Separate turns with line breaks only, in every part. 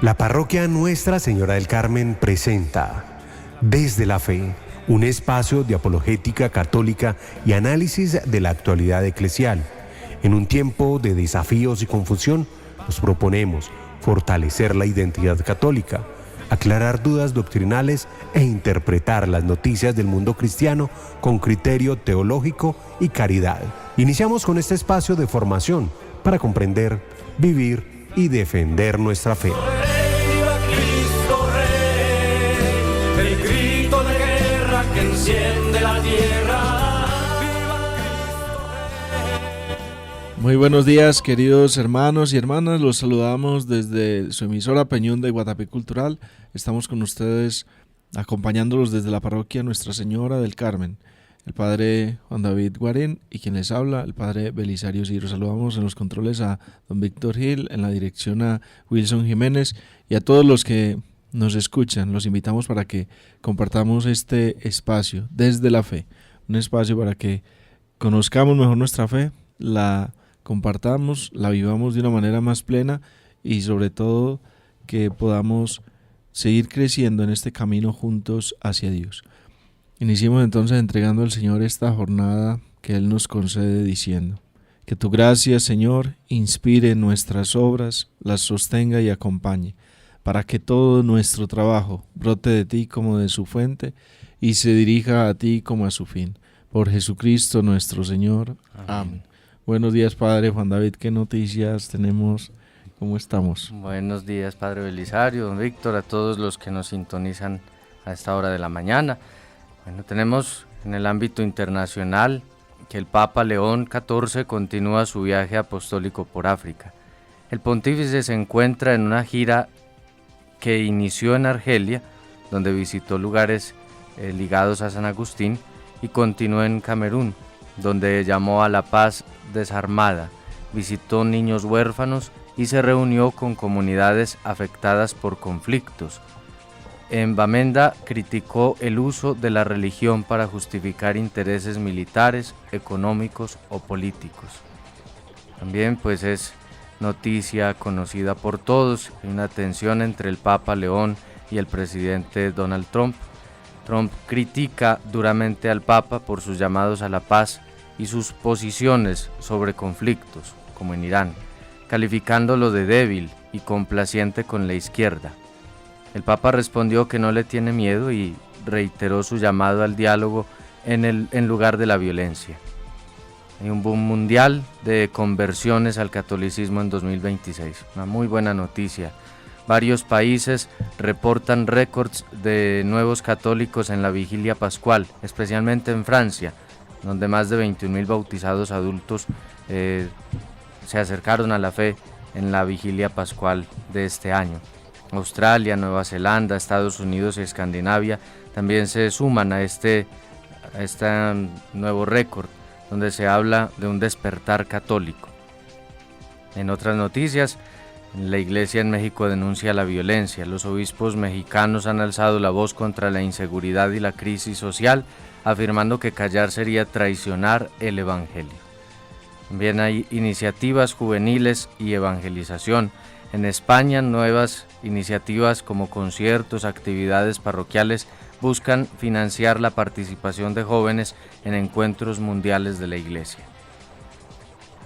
La parroquia Nuestra Señora del Carmen presenta Desde la Fe, un espacio de apologética católica y análisis de la actualidad eclesial. En un tiempo de desafíos y confusión, nos proponemos fortalecer la identidad católica, aclarar dudas doctrinales e interpretar las noticias del mundo cristiano con criterio teológico y caridad. Iniciamos con este espacio de formación para comprender, vivir y defender nuestra fe.
El grito de guerra que enciende la tierra.
Muy buenos días, queridos hermanos y hermanas. Los saludamos desde su emisora Peñón de Guatapé Cultural. Estamos con ustedes acompañándolos desde la parroquia Nuestra Señora del Carmen. El padre Juan David Guarén y quien les habla, el padre Belisario Ciro. Saludamos en los controles a don Víctor Gil, en la dirección a Wilson Jiménez y a todos los que nos escuchan. Los invitamos para que compartamos este espacio desde la fe, un espacio para que conozcamos mejor nuestra fe, la compartamos, la vivamos de una manera más plena y sobre todo que podamos seguir creciendo en este camino juntos hacia Dios. Iniciemos entonces entregando al Señor esta jornada que Él nos concede diciendo: que tu gracia, Señor, inspire nuestras obras, las sostenga y acompañe, para que todo nuestro trabajo brote de ti como de su fuente y se dirija a ti como a su fin. Por Jesucristo nuestro Señor. Amén. Buenos días, Padre Juan David. ¿Qué noticias tenemos? ¿Cómo estamos?
Buenos días, Padre Belisario, don Víctor, a todos los que nos sintonizan a esta hora de la mañana. Bueno, tenemos en el ámbito internacional que el Papa León XIV continúa su viaje apostólico por África. El pontífice se encuentra en una gira que inició en Argelia, donde visitó lugares ligados a San Agustín, y continuó en Camerún, donde llamó a la paz desarmada, visitó niños huérfanos y se reunió con comunidades afectadas por conflictos. En Bamenda criticó el uso de la religión para justificar intereses militares, económicos o políticos. También pues es noticia conocida por todos, una tensión entre el Papa León y el presidente Donald Trump. Trump critica duramente al Papa por sus llamados a la paz y sus posiciones sobre conflictos, como en Irán, calificándolo de débil y complaciente con la izquierda. El Papa respondió que no le tiene miedo y reiteró su llamado al diálogo en lugar de la violencia. Hay un boom mundial de conversiones al catolicismo en 2026, una muy buena noticia. Varios países reportan récords de nuevos católicos en la vigilia pascual, especialmente en Francia, donde más de 21.000 bautizados adultos se acercaron a la fe en la vigilia pascual de este año. Australia, Nueva Zelanda, Estados Unidos y Escandinavia también se suman a este nuevo récord, donde se habla de un despertar católico. En otras noticias, la Iglesia en México denuncia la violencia. Los obispos mexicanos han alzado la voz contra la inseguridad y la crisis social, afirmando que callar sería traicionar el Evangelio. También hay iniciativas juveniles y evangelización. En España, nuevas iniciativas como conciertos, actividades parroquiales buscan financiar la participación de jóvenes en encuentros mundiales de la Iglesia.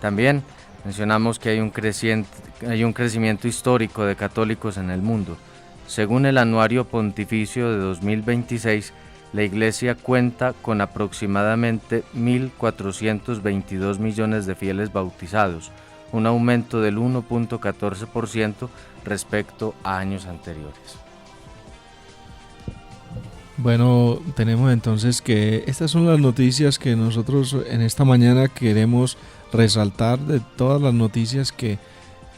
También mencionamos que hay un crecimiento histórico de católicos en el mundo. Según el Anuario Pontificio de 2026, la Iglesia cuenta con aproximadamente 1.422 millones de fieles bautizados, un aumento del 1.14% respecto a años anteriores.
Bueno, tenemos entonces que estas son las noticias que nosotros en esta mañana queremos resaltar, de todas las noticias que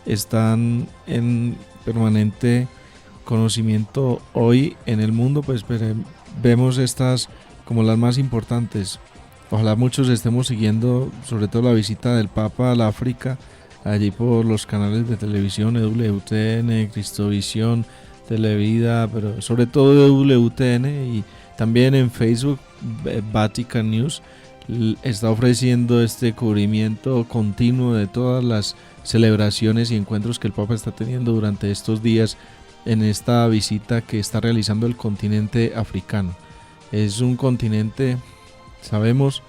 están en permanente conocimiento hoy en el mundo, pues vemos estas como las más importantes. Ojalá muchos estemos siguiendo sobre todo la visita del Papa al África, allí por los canales de televisión, WTN, Cristovisión, Televida, pero sobre todo WTN, y también en Facebook, Vatican News está ofreciendo este cubrimiento continuo de todas las celebraciones y encuentros que el Papa está teniendo durante estos días en esta visita que está realizando el continente africano. Es un continente, sabemos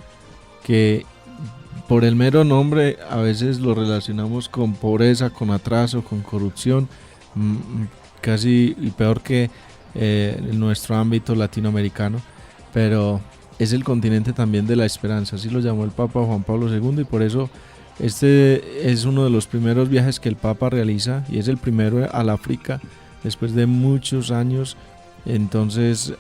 que por el mero nombre a veces lo relacionamos con pobreza, con atraso, con corrupción, casi y peor que en nuestro ámbito latinoamericano, pero es el continente también de la esperanza, así lo llamó el Papa Juan Pablo II, y por eso este es uno de los primeros viajes que el Papa realiza, y es el primero al África después de muchos años. Entonces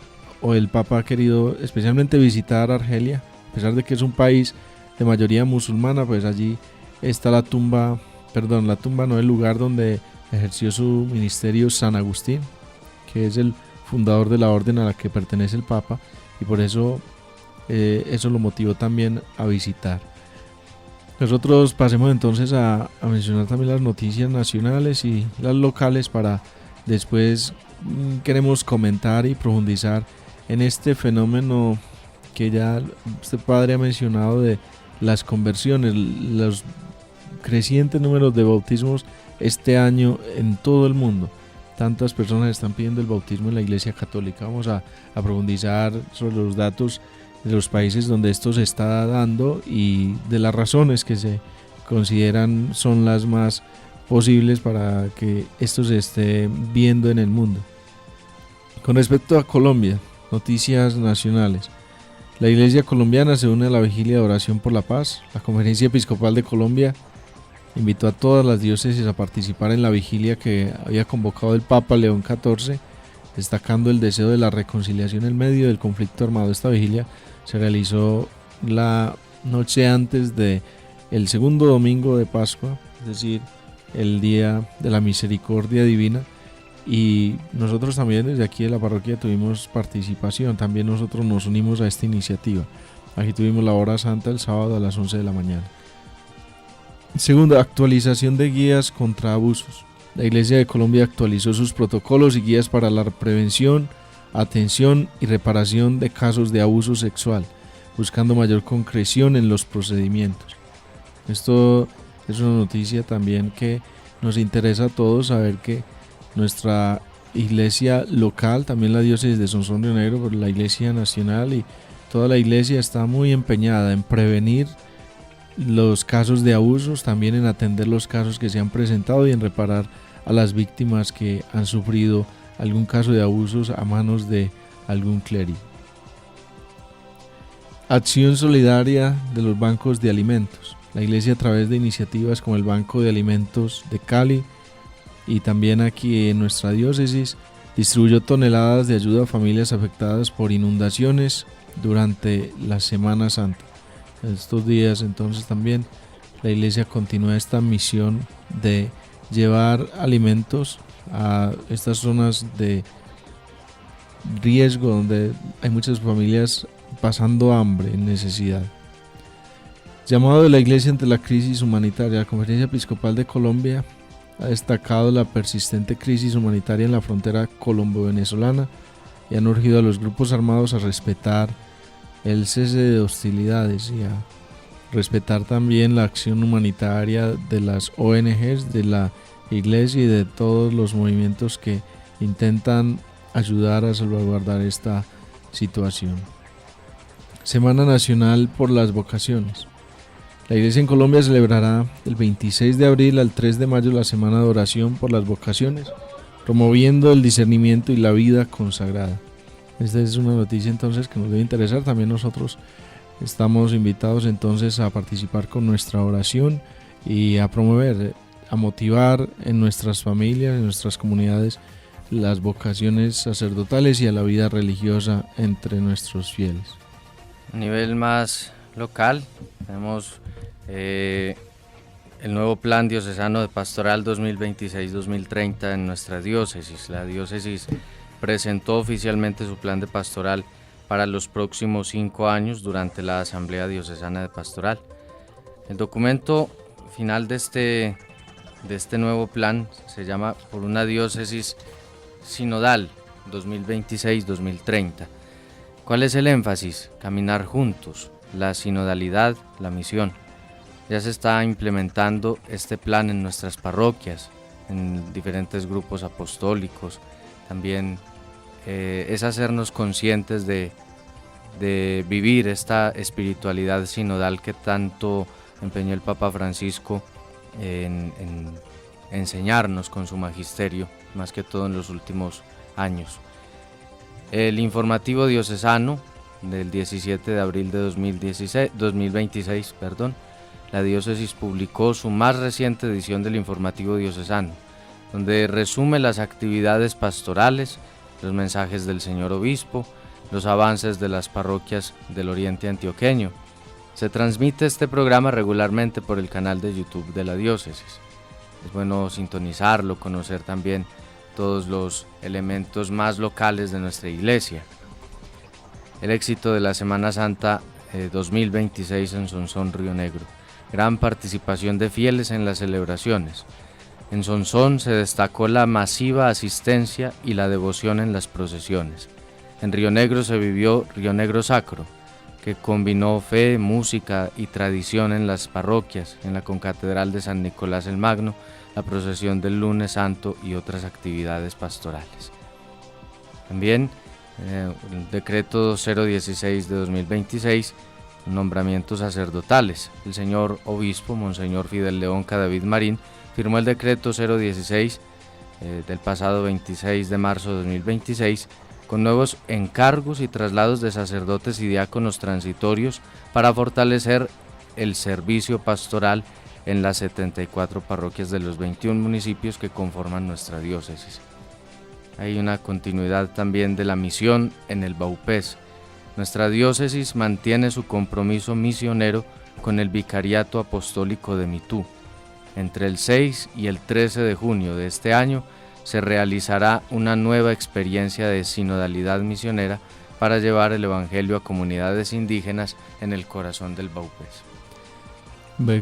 el Papa ha querido especialmente visitar Argelia, a pesar de que es un país de mayoría musulmana, pues allí está el lugar donde ejerció su ministerio San Agustín, que es el fundador de la orden a la que pertenece el Papa, y por eso eso lo motivó también a visitar. Nosotros pasemos entonces a mencionar también las noticias nacionales y las locales, para después queremos comentar y profundizar en este fenómeno que ya este padre ha mencionado de las conversiones, los crecientes números de bautismos este año en todo el mundo. Tantas personas están pidiendo el bautismo en la Iglesia Católica. Vamos a profundizar sobre los datos de los países donde esto se está dando y de las razones que se consideran son las más posibles para que esto se esté viendo en el mundo. Con respecto a Colombia, noticias nacionales. La Iglesia colombiana se une a la vigilia de oración por la paz. La Conferencia Episcopal de Colombia invitó a todas las diócesis a participar en la vigilia que había convocado el Papa León XIV, destacando el deseo de la reconciliación en medio del conflicto armado. Esta vigilia se realizó la noche antes de el segundo domingo de Pascua, es decir, el día de la misericordia divina, y nosotros también desde aquí de la parroquia tuvimos participación. También nosotros nos unimos a esta iniciativa. Aquí tuvimos la hora santa el sábado a las 11 de la mañana. Segundo, actualización de guías contra abusos. La Iglesia de Colombia actualizó sus protocolos y guías para la prevención, atención y reparación de casos de abuso sexual, buscando mayor concreción en los procedimientos. Esto es una noticia también que nos interesa a todos, saber que nuestra iglesia local, también la diócesis de Sonsón Río Negro, pero la iglesia nacional y toda la iglesia está muy empeñada en prevenir los casos de abusos, también en atender los casos que se han presentado y en reparar a las víctimas que han sufrido algún caso de abusos a manos de algún clérigo. Acción solidaria de los bancos de alimentos. La iglesia, a través de iniciativas como el Banco de Alimentos de Cali y también aquí en nuestra diócesis, distribuyó toneladas de ayuda a familias afectadas por inundaciones durante la Semana Santa. Estos días entonces también la iglesia continúa esta misión de llevar alimentos a estas zonas de riesgo donde hay muchas familias pasando hambre, en necesidad. Llamado de la iglesia ante la crisis humanitaria. La Conferencia Episcopal de Colombia ha destacado la persistente crisis humanitaria en la frontera colombo-venezolana y han urgido a los grupos armados a respetar el cese de hostilidades y a respetar también la acción humanitaria de las ONGs, de la iglesia y de todos los movimientos que intentan ayudar a salvaguardar esta situación. Semana Nacional por las Vocaciones. La Iglesia en Colombia celebrará del 26 de abril al 3 de mayo la Semana de Oración por las Vocaciones, promoviendo el discernimiento y la vida consagrada. Esta es una noticia entonces que nos debe interesar. También nosotros estamos invitados entonces a participar con nuestra oración y a promover, a motivar en nuestras familias, en nuestras comunidades, las vocaciones sacerdotales y a la vida religiosa entre nuestros fieles.
A nivel más local, tenemos el nuevo Plan Diocesano de Pastoral 2026-2030 en nuestra diócesis. La diócesis presentó oficialmente su plan de pastoral para los próximos 5 años durante la Asamblea Diocesana de Pastoral. El documento final de este nuevo plan se llama Por una diócesis sinodal 2026-2030. ¿Cuál es el énfasis? Caminar juntos, la sinodalidad, la misión. Ya se está implementando este plan en nuestras parroquias, en diferentes grupos apostólicos. También es hacernos conscientes de vivir esta espiritualidad sinodal que tanto empeñó el Papa Francisco en enseñarnos con su magisterio, más que todo en los últimos años. El informativo diocesano del 17 de abril de 2026, la diócesis publicó su más reciente edición del informativo diocesano, donde resume las actividades pastorales, los mensajes del señor obispo, los avances de las parroquias del oriente antioqueño. Se transmite este programa regularmente por el canal de YouTube de la diócesis. Es bueno sintonizarlo, conocer también todos los elementos más locales de nuestra iglesia. El éxito de la Semana Santa 2026 en Sonsón, Río Negro. Gran participación de fieles en las celebraciones. En Sonsón se destacó la masiva asistencia y la devoción en las procesiones. En Río Negro se vivió Río Negro Sacro, que combinó fe, música y tradición en las parroquias, en la concatedral de San Nicolás el Magno, la procesión del Lunes Santo y otras actividades pastorales. También el decreto 016 de 2026, nombramientos sacerdotales. El señor obispo, Monseñor Fidel León Cadavid Marín, firmó el decreto 016 del pasado 26 de marzo de 2026, con nuevos encargos y traslados de sacerdotes y diáconos transitorios para fortalecer el servicio pastoral en las 74 parroquias de los 21 municipios que conforman nuestra diócesis. Hay una continuidad también de la misión en el Baupés. Nuestra diócesis mantiene su compromiso misionero con el Vicariato Apostólico de Mitú. Entre el 6 y el 13 de junio de este año se realizará una nueva experiencia de sinodalidad misionera para llevar el Evangelio a comunidades indígenas en el corazón del Baupés.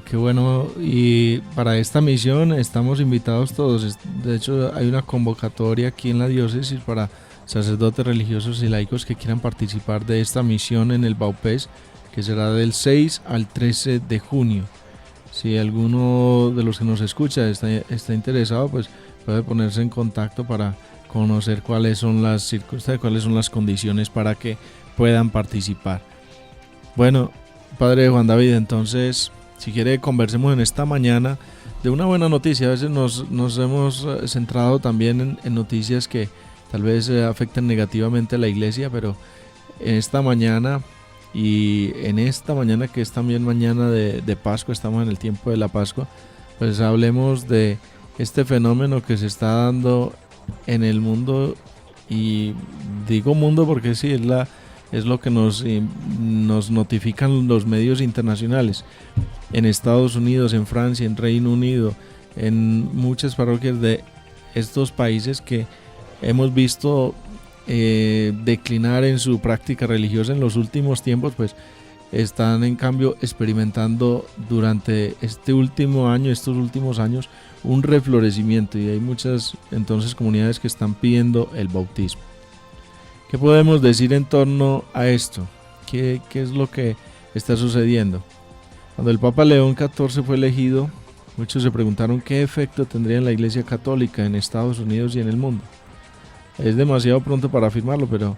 Qué bueno, y para esta misión estamos invitados todos. De hecho, hay una convocatoria aquí en la diócesis para sacerdotes religiosos y laicos que quieran participar de esta misión en el Baupés, que será del 6 al 13 de junio. Si alguno de los que nos escucha está interesado, pues puede ponerse en contacto para conocer cuáles son las circunstancias, cuáles son las condiciones para que puedan participar. Bueno, Padre Juan David, entonces, si quiere, conversemos en esta mañana de una buena noticia. A veces nos hemos centrado también en noticias que tal vez afecten negativamente a la iglesia, pero en esta mañana, y en esta mañana que es también mañana de Pascua, estamos en el tiempo de la Pascua, pues hablemos de este fenómeno que se está dando en el mundo, y digo mundo porque sí, es lo que nos notifican los medios internacionales. En Estados Unidos, en Francia, en Reino Unido, en muchas parroquias de estos países que hemos visto declinar en su práctica religiosa en los últimos tiempos, pues están en cambio experimentando durante estos últimos años, un reflorecimiento, y hay muchas entonces comunidades que están pidiendo el bautismo. ¿Qué podemos decir en torno a esto? ¿Qué es lo que está sucediendo? Cuando el Papa León XIV fue elegido, muchos se preguntaron qué efecto tendría en la Iglesia Católica en Estados Unidos y en el mundo. Es demasiado pronto para afirmarlo, pero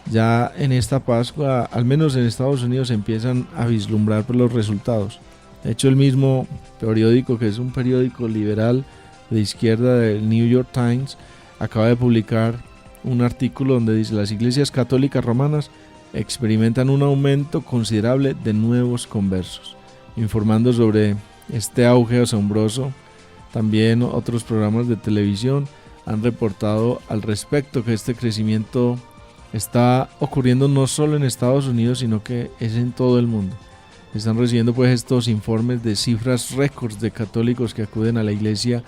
ya en esta Pascua, al menos en Estados Unidos, se empiezan a vislumbrar los resultados. De hecho, el mismo periódico, que es un periódico liberal de izquierda, del New York Times, acaba de publicar un artículo donde dice: las iglesias católicas romanas experimentan un aumento considerable de nuevos conversos. Informando sobre este auge asombroso, también otros programas de televisión han reportado al respecto que este crecimiento está ocurriendo no solo en Estados Unidos, sino que es en todo el mundo. Están recibiendo pues estos informes de cifras récords de católicos que acuden a la iglesia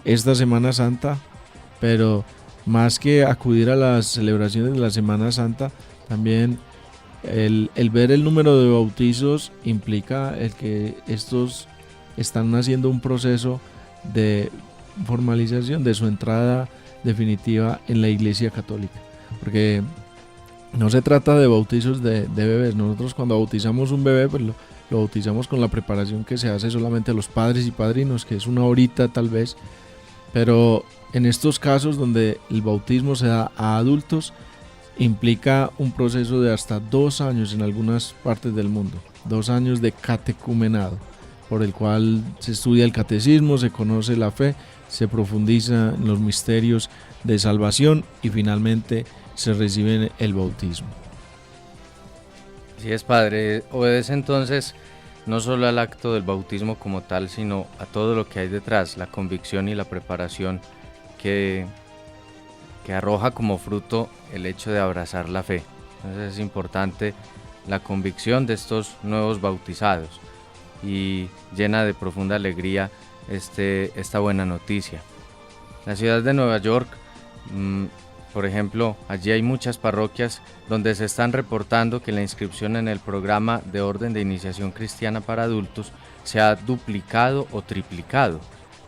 esta Semana Santa, pero más que acudir a las celebraciones de la Semana Santa, también el ver el número de bautizos implica el que estos están haciendo un proceso de formalización de su entrada definitiva en la Iglesia Católica, porque no se trata de bautizos de bebés. Nosotros cuando bautizamos un bebé, pues lo bautizamos con la preparación que se hace solamente a los padres y padrinos, que es una horita tal vez, Pero en estos casos donde el bautismo se da a adultos, implica un proceso de hasta 2 años en algunas partes del mundo, 2 años de catecumenado, por el cual se estudia el catecismo, se conoce la fe, se profundiza en los misterios de salvación y finalmente se recibe el bautismo.
Así es, padre. Obedece entonces no solo al acto del bautismo como tal, sino a todo lo que hay detrás, la convicción y la preparación que arroja como fruto el hecho de abrazar la fe. Entonces es importante la convicción de estos nuevos bautizados y llena de profunda alegría esta buena noticia. La ciudad de Nueva York, por ejemplo, allí hay muchas parroquias donde se están reportando que la inscripción en el programa de orden de iniciación cristiana para adultos se ha duplicado o triplicado.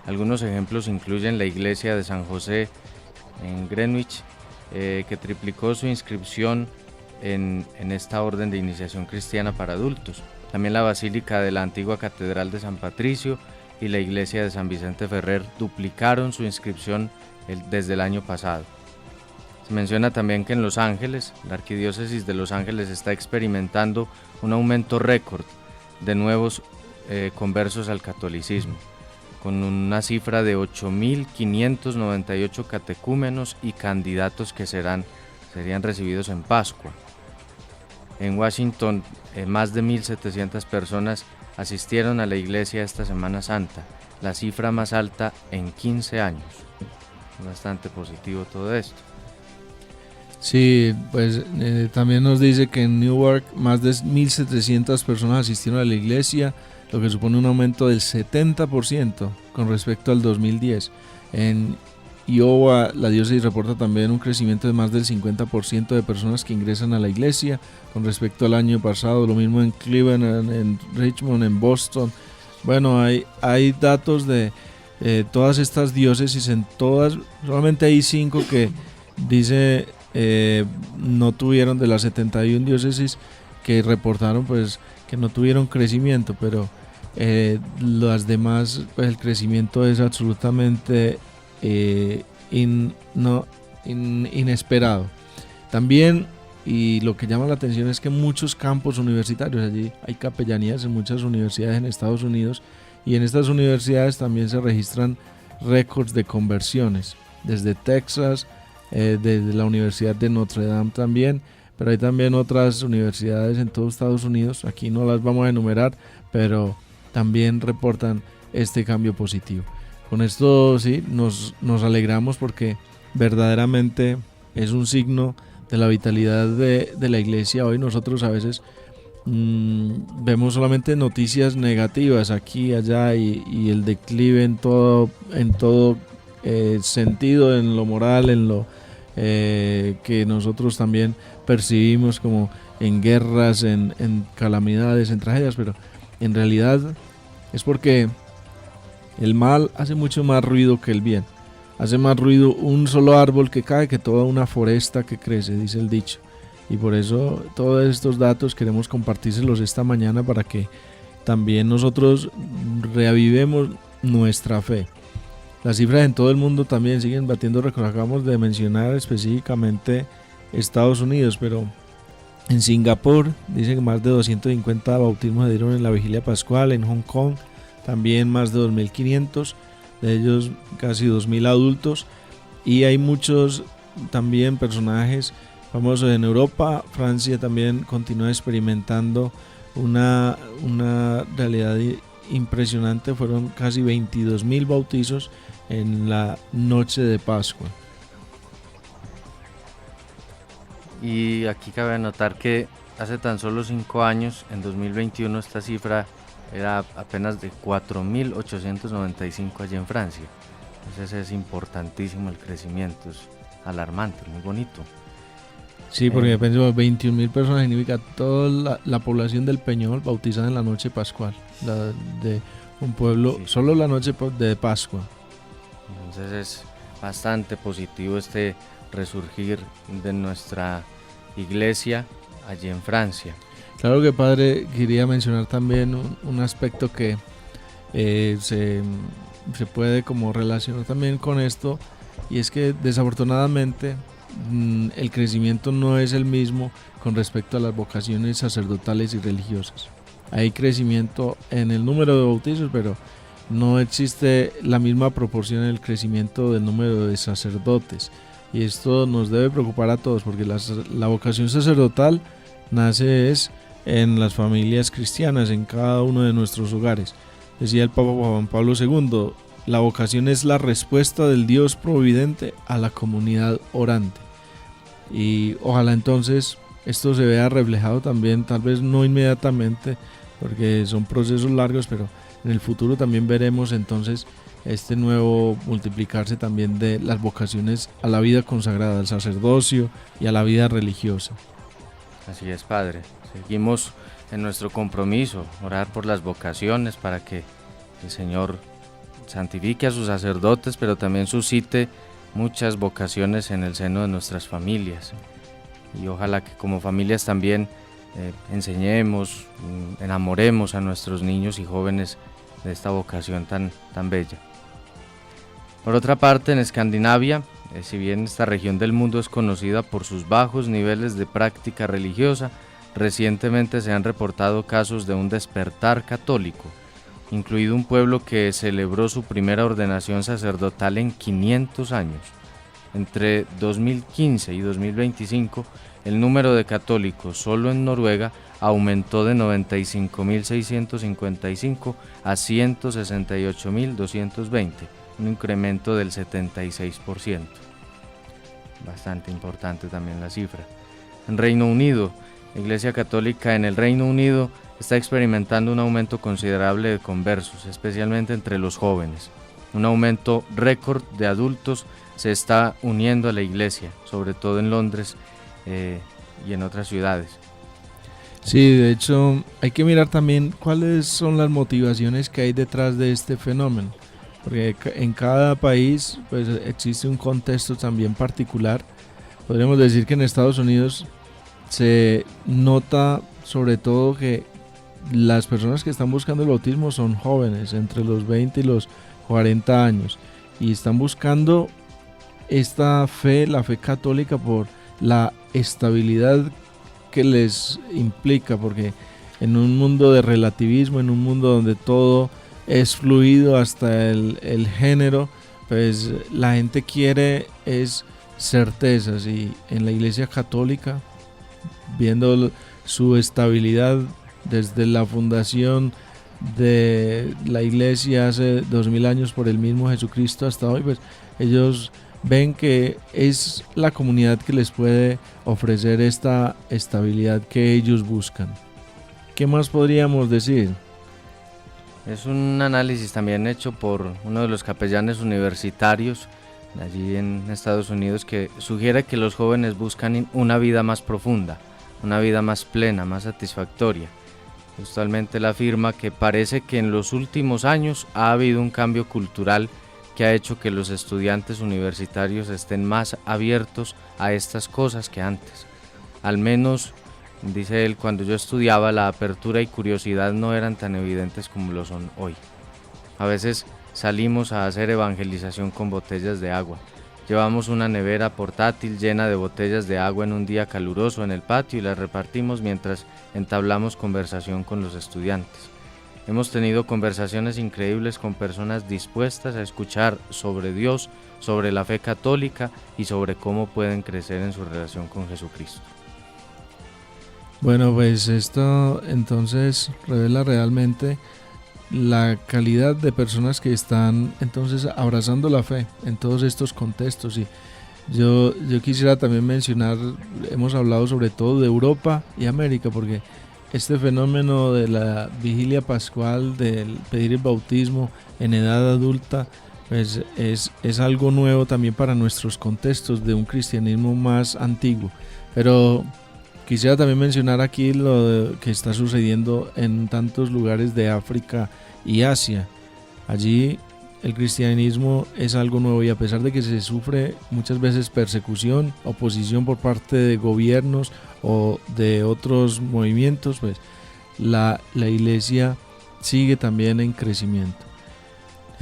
Algunos ejemplos incluyen la iglesia de San José en Greenwich, que triplicó su inscripción en esta orden de iniciación cristiana para adultos. También la Basílica de la antigua Catedral de San Patricio y la iglesia de San Vicente Ferrer duplicaron su inscripción desde el año pasado. Se menciona también que en Los Ángeles, la Arquidiócesis de Los Ángeles está experimentando un aumento récord de nuevos conversos al catolicismo, con una cifra de 8.598 catecúmenos y candidatos que serían recibidos en Pascua. En Washington, más de 1.700 personas asistieron a la iglesia esta Semana Santa, la cifra más alta en 15 años. Bastante positivo todo esto.
Sí, pues también nos dice que en Newark más de 1.700 personas asistieron a la iglesia, lo que supone un aumento del 70% con respecto al 2010. En Iowa, la diócesis reporta también un crecimiento de más del 50% de personas que ingresan a la iglesia con respecto al año pasado. Lo mismo en Cleveland, en Richmond, en Boston. Bueno, hay datos de todas estas diócesis, en todas, solamente hay 5 que dice no tuvieron, de las 71 diócesis que reportaron, pues que no tuvieron crecimiento, pero las demás, pues el crecimiento es absolutamente inesperado. También, y lo que llama la atención es que muchos campos universitarios, allí hay capellanías en muchas universidades en Estados Unidos, y en estas universidades también se registran récords de conversiones, desde Texas, desde la Universidad de Notre Dame también, pero hay también otras universidades en todo Estados Unidos, aquí no las vamos a enumerar, pero también reportan este cambio positivo. Con esto sí, nos alegramos porque verdaderamente es un signo de la vitalidad de la iglesia. Hoy nosotros a veces vemos solamente noticias negativas aquí y allá y el declive en todo sentido, en lo moral, en lo que nosotros también percibimos como en guerras, en calamidades, en tragedias, pero en realidad es porque el mal hace mucho más ruido que el bien. Hace más ruido un solo árbol que cae que toda una foresta que crece, dice el dicho. Y por eso todos estos datos queremos compartírselos esta mañana para que también nosotros reavivemos nuestra fe. Las cifras en todo el mundo también siguen batiendo récords. Acabamos de mencionar específicamente Estados Unidos, pero en Singapur dicen que más de 250 bautismos se dieron en la vigilia pascual. En Hong Kong también más de 2.500, de ellos casi 2.000 adultos. Y hay muchos también personajes famosos en Europa. Francia también continúa experimentando una realidad impresionante. Fueron casi 22.000 bautizos en la noche de Pascua.
Y aquí cabe anotar que hace tan solo 5 años, en 2021, esta cifra era apenas de 4.895 allí en Francia. Entonces es importantísimo el crecimiento, es alarmante, muy bonito.
Sí, porque pensamos 21.000 personas significa toda la población del Peñol bautizada en la noche pascual, la de un pueblo, sí. Solo la noche de Pascua.
Entonces es bastante positivo este resurgir de nuestra iglesia allí en Francia.
Claro que, padre, quería mencionar también un aspecto que se puede como relacionar también con esto, y es que desafortunadamente el crecimiento no es el mismo con respecto a las vocaciones sacerdotales y religiosas. Hay crecimiento en el número de bautizos, pero no existe la misma proporción en el crecimiento del número de sacerdotes, y esto nos debe preocupar a todos, porque la vocación sacerdotal nace en las familias cristianas, en cada uno de nuestros hogares. Decía el Papa Juan Pablo II, la vocación es la respuesta del Dios providente a la comunidad orante. Y ojalá entonces esto se vea reflejado también, tal vez no inmediatamente, porque son procesos largos, pero en el futuro también veremos entonces este nuevo multiplicarse también de las vocaciones a la vida consagrada, al sacerdocio y a la vida religiosa.
Así es, Padre. Seguimos en nuestro compromiso, orar por las vocaciones para que el Señor santifique a sus sacerdotes, pero también suscite muchas vocaciones en el seno de nuestras familias. Y ojalá que como familias también enseñemos, enamoremos a nuestros niños y jóvenes de esta vocación tan bella. Por otra parte, en Escandinavia, si bien esta región del mundo es conocida por sus bajos niveles de práctica religiosa, recientemente se han reportado casos de un despertar católico, incluido un pueblo que celebró su primera ordenación sacerdotal en 500 años. Entre 2015 y 2025, el número de católicos solo en Noruega aumentó de 95.655 a 168.220, un incremento del 76%. Bastante importante también la cifra. En Reino Unido, la Iglesia Católica en el Reino Unido está experimentando un aumento considerable de conversos, especialmente entre los jóvenes. Un aumento récord de adultos se está uniendo a la Iglesia, sobre todo en Londres y en otras ciudades.
Sí, de hecho hay que mirar también cuáles son las motivaciones que hay detrás de este fenómeno, porque en cada país pues existe un contexto también particular. Podríamos decir que en Estados Unidos se nota sobre todo que las personas que están buscando el bautismo son jóvenes, entre los 20 y los 40 años, y están buscando esta fe, la fe católica, por la estabilidad que les implica, porque en un mundo de relativismo, en un mundo donde todo es fluido hasta el género, pues la gente quiere es certezas, y en la Iglesia Católica, viendo su estabilidad desde la fundación de la Iglesia hace 2000 años por el mismo Jesucristo hasta hoy, pues ellos ven que es la comunidad que les puede ofrecer esta estabilidad que ellos buscan. ¿Qué más podríamos decir?
Es un análisis también hecho por uno de los capellanes universitarios allí en Estados Unidos, que sugiere que los jóvenes buscan una vida más profunda, una vida más plena, más satisfactoria. Justamente él afirma que parece que en los últimos años ha habido un cambio cultural que ha hecho que los estudiantes universitarios estén más abiertos a estas cosas que antes. Al menos, dice él, cuando yo estudiaba, la apertura y curiosidad no eran tan evidentes como lo son hoy. A veces salimos a hacer evangelización con botellas de agua. Llevamos una nevera portátil llena de botellas de agua en un día caluroso en el patio y las repartimos mientras entablamos conversación con los estudiantes. Hemos tenido conversaciones increíbles con personas dispuestas a escuchar sobre Dios, sobre la fe católica y sobre cómo pueden crecer en su relación con Jesucristo.
Bueno, pues esto entonces revela realmente la calidad de personas que están entonces abrazando la fe en todos estos contextos. Y yo quisiera también mencionar, hemos hablado sobre todo de Europa y América, porque este fenómeno de la vigilia pascual, del pedir el bautismo en edad adulta, pues es algo nuevo también para nuestros contextos de un cristianismo más antiguo. Pero quisiera también mencionar aquí lo que está sucediendo en tantos lugares de África y Asia. Allí el cristianismo es algo nuevo, y a pesar de que se sufre muchas veces persecución, oposición por parte de gobiernos o de otros movimientos, pues la iglesia sigue también en crecimiento.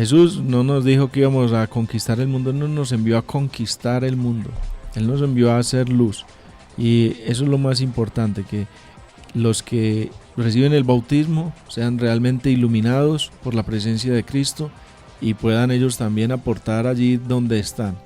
Jesús no nos dijo que íbamos a conquistar el mundo, no nos envió a conquistar el mundo, Él nos envió a hacer luz. Y eso es lo más importante, que los que reciben el bautismo sean realmente iluminados por la presencia de Cristo y puedan ellos también aportar allí donde están.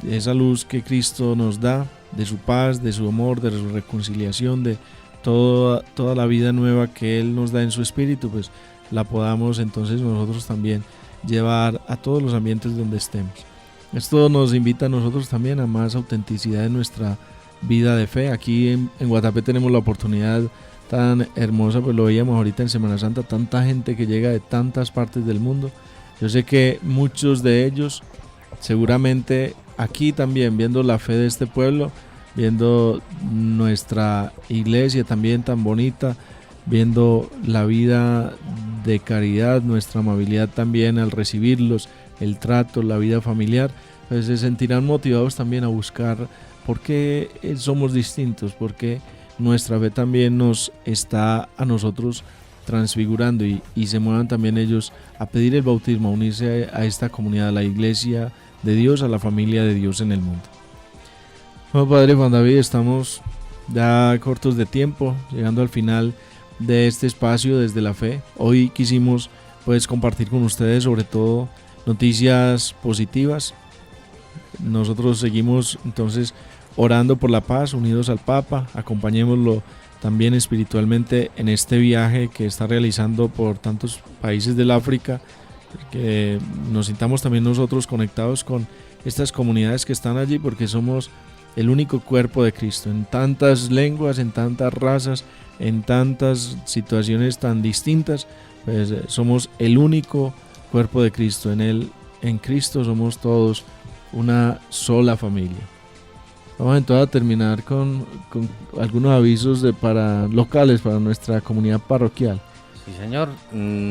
Esa luz que Cristo nos da, de su paz, de su amor, de su reconciliación, de toda la vida nueva que Él nos da en su espíritu, pues la podamos entonces nosotros también llevar a todos los ambientes donde estemos. Esto nos invita a nosotros también a más autenticidad en nuestra vida de fe. Aquí en Guatapé tenemos la oportunidad tan hermosa, pues lo veíamos ahorita en Semana Santa, tanta gente que llega de tantas partes del mundo. Yo sé que muchos de ellos seguramente aquí también, viendo la fe de este pueblo, viendo nuestra iglesia también tan bonita, viendo la vida de caridad, nuestra amabilidad también al recibirlos, el trato, la vida familiar, pues se sentirán motivados también a buscar por qué somos distintos, por qué nuestra fe también nos está a nosotros transfigurando y se muevan también ellos a pedir el bautismo, a unirse a esta comunidad, a la iglesia de Dios, a la familia de Dios en el mundo. Bueno, Padre Juan David, estamos ya cortos de tiempo, llegando al final de este espacio desde la fe. Hoy quisimos pues compartir con ustedes sobre todo noticias positivas. Nosotros seguimos entonces orando por la paz, unidos al Papa, acompañémoslo también espiritualmente en este viaje que está realizando por tantos países del África, que nos sintamos también nosotros conectados con estas comunidades que están allí, porque somos el único cuerpo de Cristo, en tantas lenguas, en tantas razas, en tantas situaciones tan distintas, pues somos el único cuerpo de Cristo. En Cristo somos todos una sola familia. Vamos entonces a terminar con algunos avisos locales para nuestra comunidad parroquial.
Sí, señor.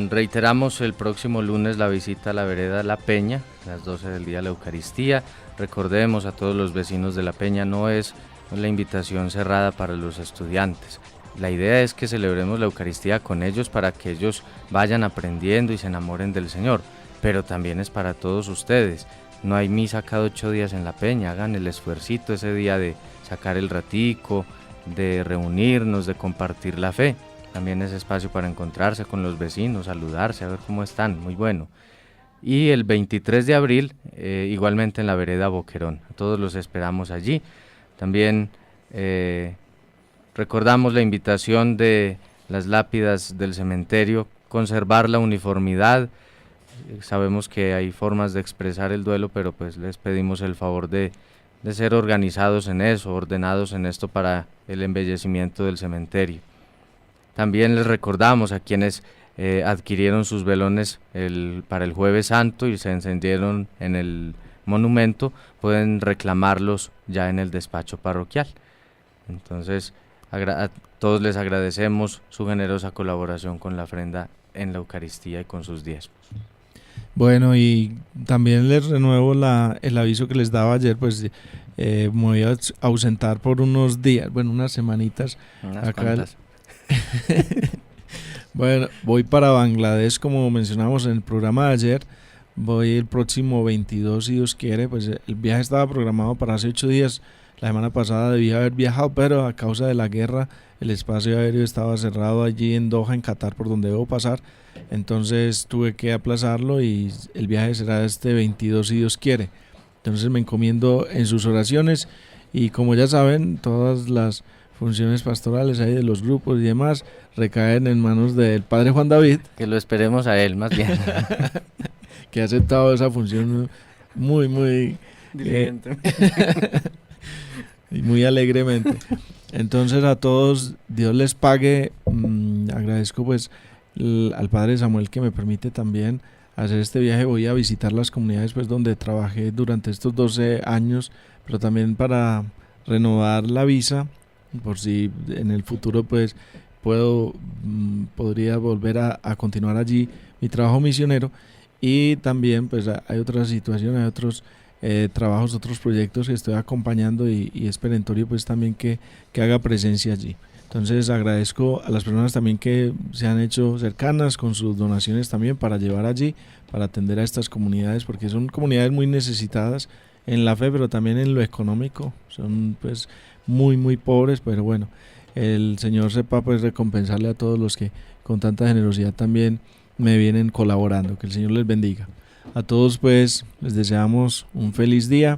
Reiteramos el próximo lunes la visita a la vereda La Peña, a las 12 del día la Eucaristía. Recordemos a todos los vecinos de La Peña, no es la invitación cerrada para los estudiantes. La idea es que celebremos la Eucaristía con ellos para que ellos vayan aprendiendo y se enamoren del Señor, pero también es para todos ustedes. No hay misa cada 8 días en La Peña, hagan el esfuercito ese día de sacar el ratico, de reunirnos, de compartir la fe. También es espacio para encontrarse con los vecinos, saludarse, a ver cómo están, muy bueno. Y el 23 de abril, igualmente en la vereda Boquerón, a todos los esperamos allí. También recordamos la invitación de las lápidas del cementerio, conservar la uniformidad. Sabemos que hay formas de expresar el duelo, pero pues les pedimos el favor de ser organizados en eso, ordenados en esto para el embellecimiento del cementerio. También les recordamos a quienes adquirieron sus velones para el Jueves Santo y se encendieron en el monumento, pueden reclamarlos ya en el despacho parroquial. Entonces, a todos les agradecemos su generosa colaboración con la ofrenda en la Eucaristía y con sus diezmos.
Bueno, y también les renuevo el aviso que les daba ayer, pues me voy a ausentar por unos días, unas semanitas. Bueno, voy para Bangladesh, como mencionamos en el programa de ayer. Voy el próximo 22, si Dios quiere. Pues el viaje estaba programado para hace 8 días. La semana pasada debía haber viajado, pero a causa de la guerra el espacio aéreo estaba cerrado allí en Doha, en Qatar, por donde debo pasar. Entonces tuve que aplazarlo y el viaje será este 22, si Dios quiere. Entonces me encomiendo en sus oraciones y, como ya saben, todas las funciones pastorales ahí de los grupos y demás recaen en manos del Padre Juan David.
Que lo esperemos a él, más bien.
Que ha aceptado esa función muy y muy alegremente. Entonces, a todos, Dios les pague. Agradezco pues al Padre Samuel que me permite también hacer este viaje. Voy a visitar las comunidades pues donde trabajé durante estos 12 años, pero también para renovar la visa, por si en el futuro pues podría volver a continuar allí mi trabajo misionero. Y también pues hay otras situaciones, hay otros trabajos, otros proyectos que estoy acompañando y es perentorio pues también que haga presencia allí. Entonces agradezco a las personas también que se han hecho cercanas con sus donaciones también para llevar allí, para atender a estas comunidades, porque son comunidades muy necesitadas en la fe, pero también en lo económico. Son pues muy, muy pobres, pero bueno, el Señor sepa pues recompensarle a todos los que con tanta generosidad también me vienen colaborando. Que el Señor les bendiga. A todos pues les deseamos un feliz día.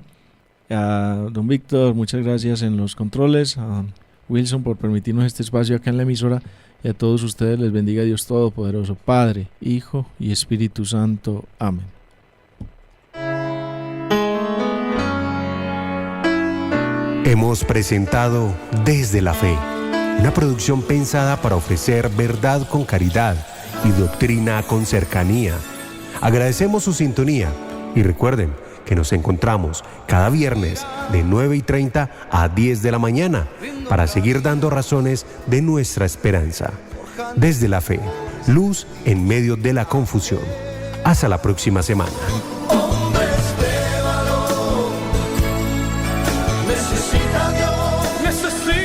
A don Víctor, muchas gracias en los controles. A Wilson por permitirnos este espacio acá en la emisora. Y a todos ustedes les bendiga Dios Todopoderoso, Padre, Hijo y Espíritu Santo. Amén.
Hemos presentado Desde la Fe, una producción pensada para ofrecer verdad con caridad y doctrina con cercanía. Agradecemos su sintonía y recuerden que nos encontramos cada viernes de 9:30 a 10 de la mañana para seguir dando razones de nuestra esperanza. Desde la Fe, luz en medio de la confusión. Hasta la próxima semana.
Hombres de valor, necesita Dios, necesita